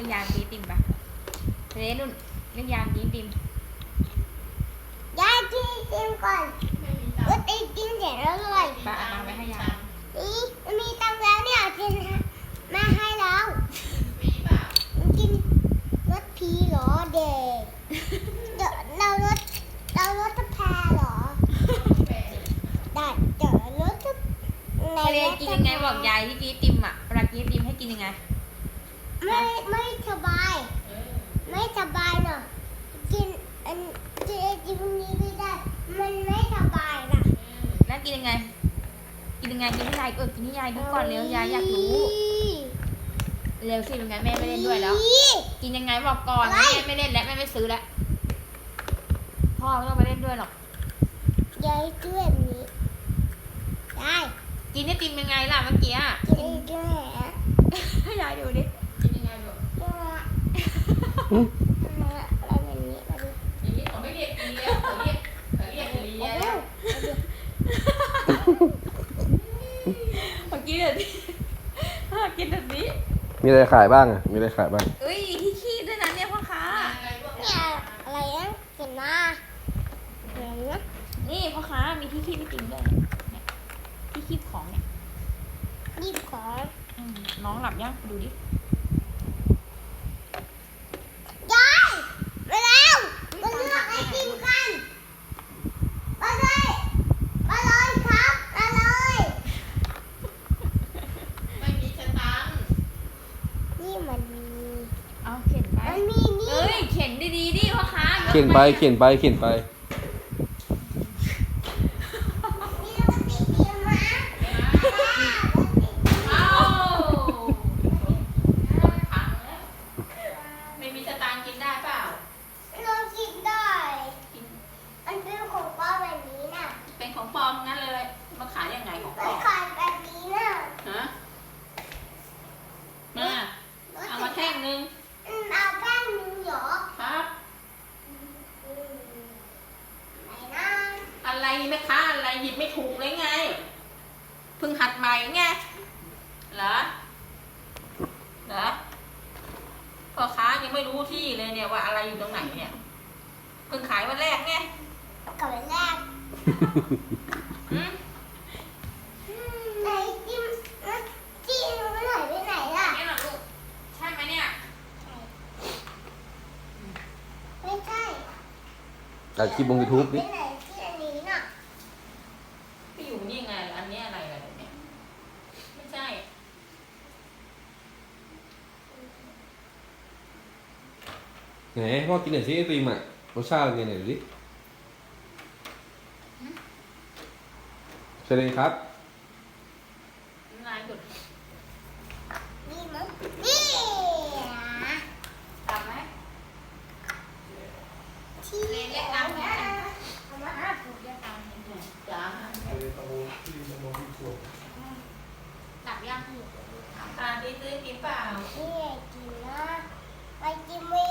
ล่นยางกีติมปะเล่นนุ่นเล่นยางกีติมยายกินติมก่อนก็ตีกินเสร็จแล้วเลยปะเอาตังไปให้ยานี่มีตังแล้วเนี่ยกินมาให้แล้วกินรถพีเหรอเด็กเรารถจะแพเหรอได้เดี๋ยวรถจะเล่นกินยังไงบอกยายที่กีติมอ่ะเวลากีติมให้กินยังไงไม่สบายไม่สบายเนาะกินกินนี้ไม่ได้มันไม่สบายนะแล้วกินยังไงกินให้ยายกินให้ยายดูก่อนเร็วยายอยากรู้เร็วสิเป็นไงแม่ไม่เล่นด้วยแล้วกินยังไงบอกก่อนแม่ไม่เล่นแล้วแม่ไม่ซื้อแล้วพ่อไม่ต้องไปเล่นด้วยหรอกยายช่วยแบบนี้ได้กินไอติมยังไงล่ะเมื่อกี้กินด้วยให้ยายดูดิกินยังไงลูกอะไรแบบนี้อย่างนี้เขาไม่เรียกกินแล้วเขาเรียกเลียแล้วเมื่อกี้แบบนี้กินแบบนี้มีอะไรขายบ้างอ่ะมีอะไรขายบ้างเอ้ยที่ขี้ด้วยนะเนี่ยพ่อค้าเนี่ยอะไรอ่ะเห็นไหมนี่พ่อค้ามีที่ขี้ไม่กินด้วยเนี่ยที่ขี้ของเนี่ยนี่ของน้องหลับยังดูดิยายมาแล้วมาเลือกไอติมกันมาเลยครับมาเลยไม่มีสตังค์นี่มันมีเอาเข็นไปมันมีนี่เอ้ยเข็นดีๆดิพ่อค้าเข็นไปนี่เราติดเตียงมาไม่มีสตางค์กินได้เปล่าลองกินได้มันเป็นของป้าแบบนี้น่ะเป็นของปลอมงั้นเลยมาขายยังไงของปล มั อน ม ขายแบบนี้น่ะฮะมาเอามาแท่งนึงเอาแป้งนึงเหรอครับไหนนะอะไรแม่ค้าอะไรหยิบไม่ถูกเลยไงเพิ่งหัดใหม่ไงเหรอพ่อค้ายังไม่รู้ที่เลยเนี่ยว่าอะไรอยู่ตรงไหนเนี่ยเพิ่งขายวันแรกไงกับวันแรกไหนจิ้มมันหายไปไหนล่ะนี่หรอลูกใช่ไหมเนี่ยไม่ใช่ จากคลิปบน YouTube นี่นี่ไหนที่อันนี้น่ะไปอยู่นี่ไงอันนี้อะไรเนี่ยไม่ใช่ไหนพ่อกินหน่อยสิไอติมอ่ะรสชาติเป็นไงหน่อยดูดิเชิญเลยครับนายสุดนี่มั้งนี่ตามไหมที่เรียกตามเนี่ยจ้าตับย่างตาดีซื้อกินเปล่านี่กินนะไปกินมี